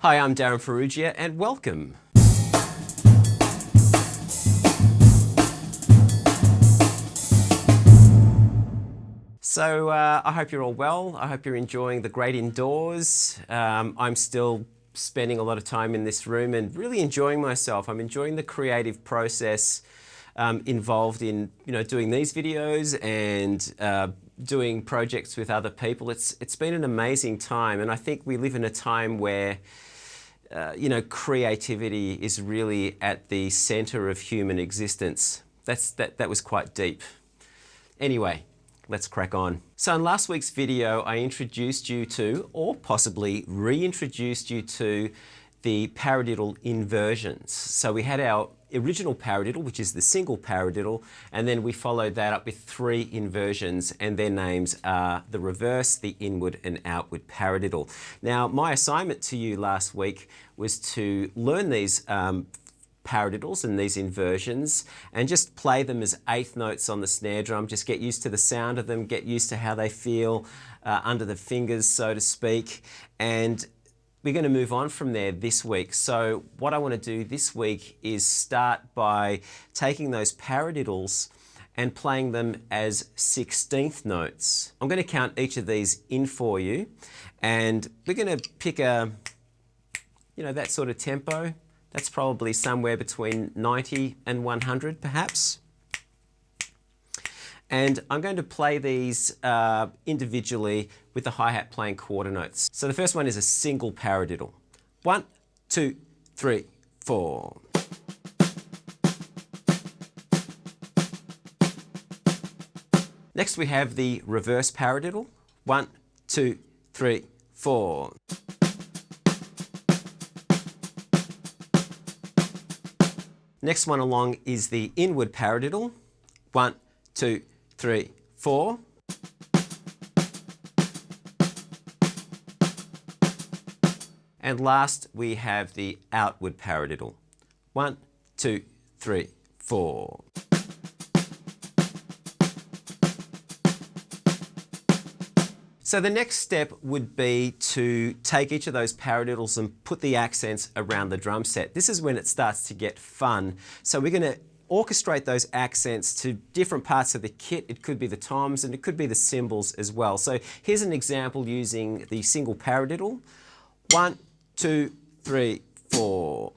Hi, I'm Darryn Farrugia and welcome. So I hope you're all well. I hope you're enjoying the great indoors. I'm still spending a lot of time in this room and really enjoying myself. I'm enjoying the creative process involved in doing these videos and doing projects with other people. It's been an amazing time, and I think we live in a time where creativity is really at the center of human existence. That was quite deep. Anyway, let's crack on. So in last week's video, I introduced you to, or possibly reintroduced you to, the Paradiddle Inversions. So we had our original paradiddle, which is the single paradiddle, and then we followed that up with 3 inversions, and their names are the reverse, the inward and outward paradiddle. Now, my assignment to you last week was to learn these paradiddles and these inversions and just play them as 1/8 notes on the snare drum. Just get used to the sound of them, get used to how they feel under the fingers, so to speak. And we're going to move on from there this week. So what I want to do this week is start by taking those paradiddles and playing them as 16th notes. I'm going to count each of these in for you, and we're going to pick a, that sort of tempo. That's probably somewhere between 90 and 100 perhaps. And I'm going to play these individually with the hi-hat playing quarter notes. So the first one is a single paradiddle. 1, 2, 3, 4. Next we have the reverse paradiddle. 1, 2, 3, 4. Next one along is the inward paradiddle. 1, 2, 3, 4. And last we have the outward paradiddle. 1, 2, 3, 4. So the next step would be to take each of those paradiddles and put the accents around the drum set. This is when it starts to get fun. So we're going to orchestrate those accents to different parts of the kit. It could be the toms and it could be the cymbals as well. So here's an example using the single paradiddle. 1, 2, 3, 4.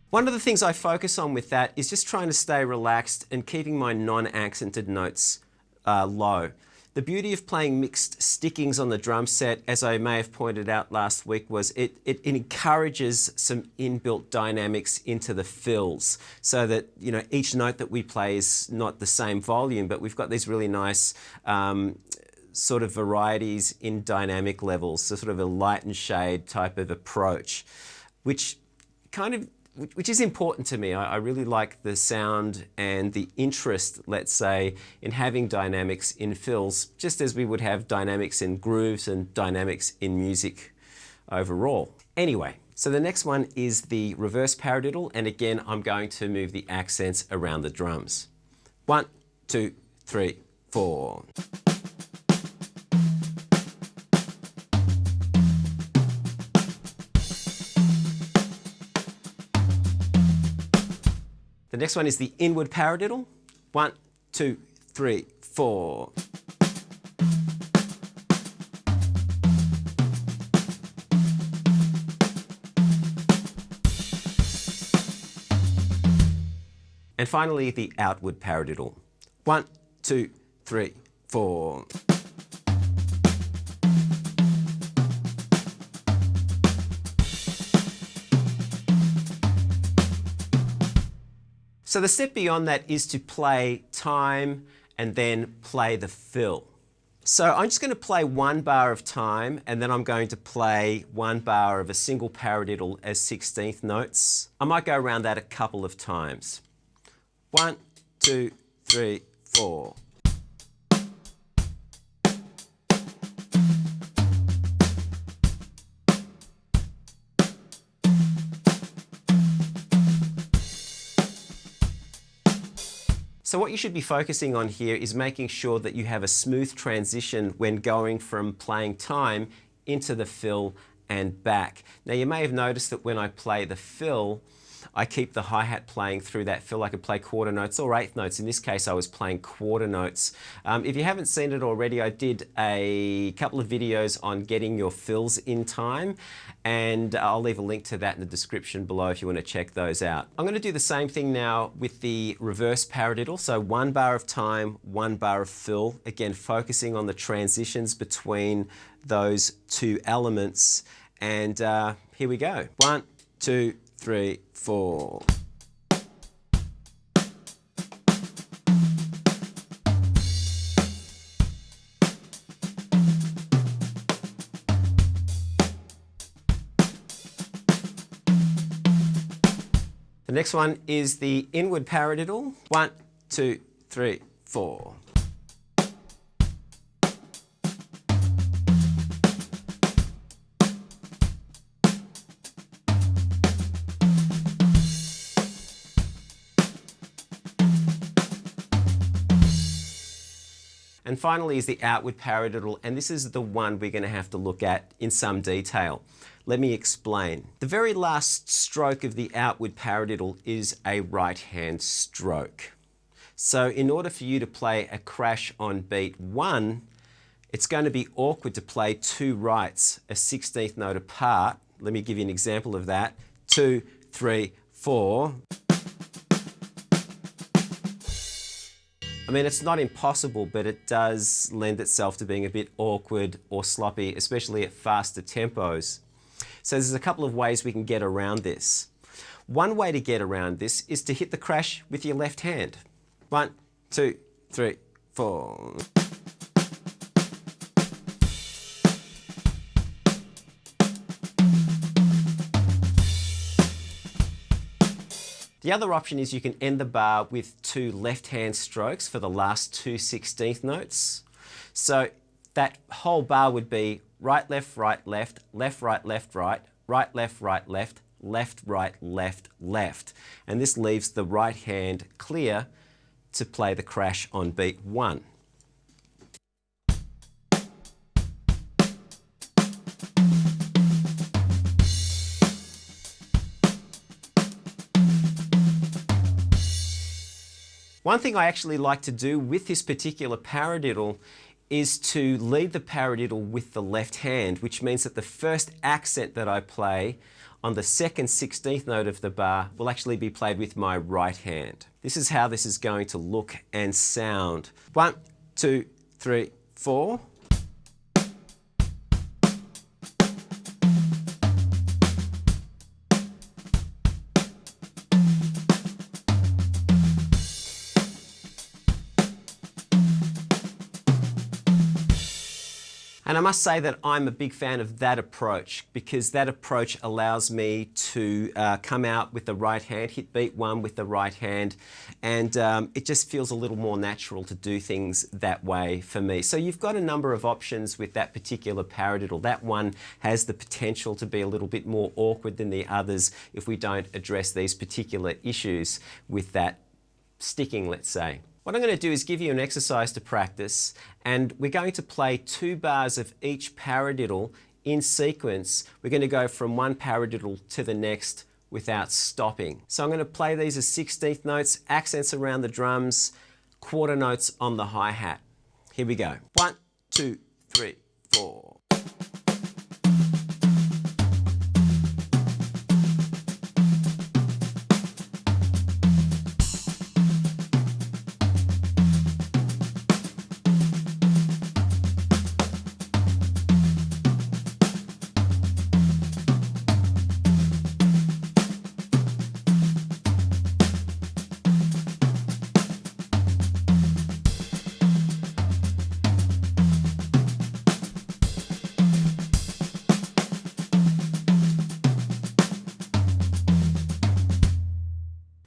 One of the things I focus on with that is just trying to stay relaxed and keeping my non-accented notes low. The beauty of playing mixed stickings on the drum set, as I may have pointed out last week, was it encourages some inbuilt dynamics into the fills, so that each note that we play is not the same volume, but we've got these really nice sort of varieties in dynamic levels, so sort of a light and shade type of approach, which is important to me. I really like the sound and the interest, let's say, in having dynamics in fills, just as we would have dynamics in grooves and dynamics in music overall. Anyway, so the next one is the reverse paradiddle, and again, I'm going to move the accents around the drums. 1, 2, 3, 4. The next one is the inward paradiddle. 1, 2, 3, 4. And finally, the outward paradiddle. 1, 2, 3, 4. So the step beyond that is to play time and then play the fill. So I'm just going to play 1 bar of time, and then I'm going to play 1 bar of a single paradiddle as 16th notes. I might go around that a couple of times. 1, 2, 3, 4. So what you should be focusing on here is making sure that you have a smooth transition when going from playing time into the fill and back. Now you may have noticed that when I play the fill, I keep the hi-hat playing through that fill. I could play quarter notes or eighth notes. In this case, I was playing quarter notes. If you haven't seen it already, I did a couple of videos on getting your fills in time, and I'll leave a link to that in the description below if you want to check those out. I'm going to do the same thing now with the reverse paradiddle. So 1 bar of time, 1 bar of fill. Again, focusing on the transitions between those two elements. And here we go. 1, 2, 3, 4. The next one is the inward paradiddle. 1, 2, 3, 4. And finally is the outward paradiddle, and this is the one we're going to have to look at in some detail. Let me explain. The very last stroke of the outward paradiddle is a right hand stroke. So in order for you to play a crash on beat 1, it's going to be awkward to play 2 rights a 16th note apart. Let me give you an example of that. 2, 3, 4. I mean, it's not impossible, but it does lend itself to being a bit awkward or sloppy, especially at faster tempos. So there's a couple of ways we can get around this. One way to get around this is to hit the crash with your left hand. 1, 2, 3, 4. The other option is you can end the bar with 2 left-hand strokes for the last 2 16th notes. So that whole bar would be right, left, right, left, left, right, left, right, right, left, right, left, left, right, left, left. And this leaves the right hand clear to play the crash on beat 1. One thing I actually like to do with this particular paradiddle is to lead the paradiddle with the left hand, which means that the first accent that I play on the second 16th note of the bar will actually be played with my right hand. This is how this is going to look and sound. 1, 2, 3, 4. And I must say that I'm a big fan of that approach, because that approach allows me to come out with the right hand, hit beat 1 with the right hand, and it just feels a little more natural to do things that way for me. So you've got a number of options with that particular paradiddle. That one has the potential to be a little bit more awkward than the others if we don't address these particular issues with that sticking, let's say. What I'm going to do is give you an exercise to practice, and we're going to play 2 bars of each paradiddle in sequence. We're going to go from one paradiddle to the next without stopping. So I'm going to play these as 16th notes, accents around the drums, quarter notes on the hi-hat. Here we go. 1, 2, 3, 4.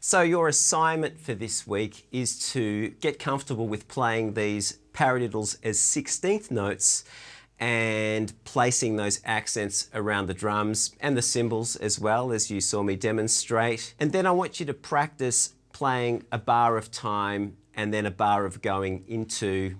So your assignment for this week is to get comfortable with playing these paradiddles as 16th notes and placing those accents around the drums and the cymbals as well, as you saw me demonstrate. And then I want you to practice playing a bar of time and then a bar of going into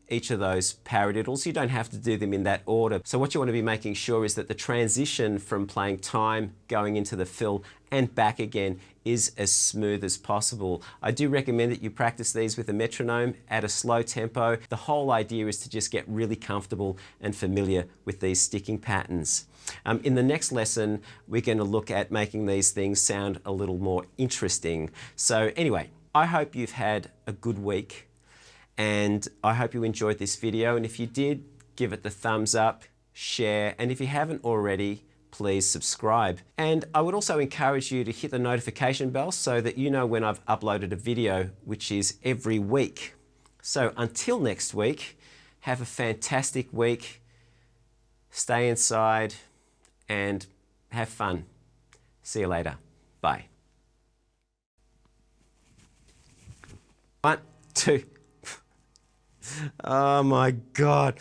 each of those paradiddles. You don't have to do them in that order. So what you want to be making sure is that the transition from playing time, going into the fill and back again is as smooth as possible. I do recommend that you practice these with a metronome at a slow tempo. The whole idea is to just get really comfortable and familiar with these sticking patterns. In the next lesson, we're going to look at making these things sound a little more interesting. So anyway, I hope you've had a good week. And I hope you enjoyed this video, and if you did, give it the thumbs up, share, and if you haven't already, please subscribe. And I would also encourage you to hit the notification bell so that you know when I've uploaded a video, which is every week. So until next week, have a fantastic week, stay inside, and have fun. See you later. Bye. 1, 2. Oh my God.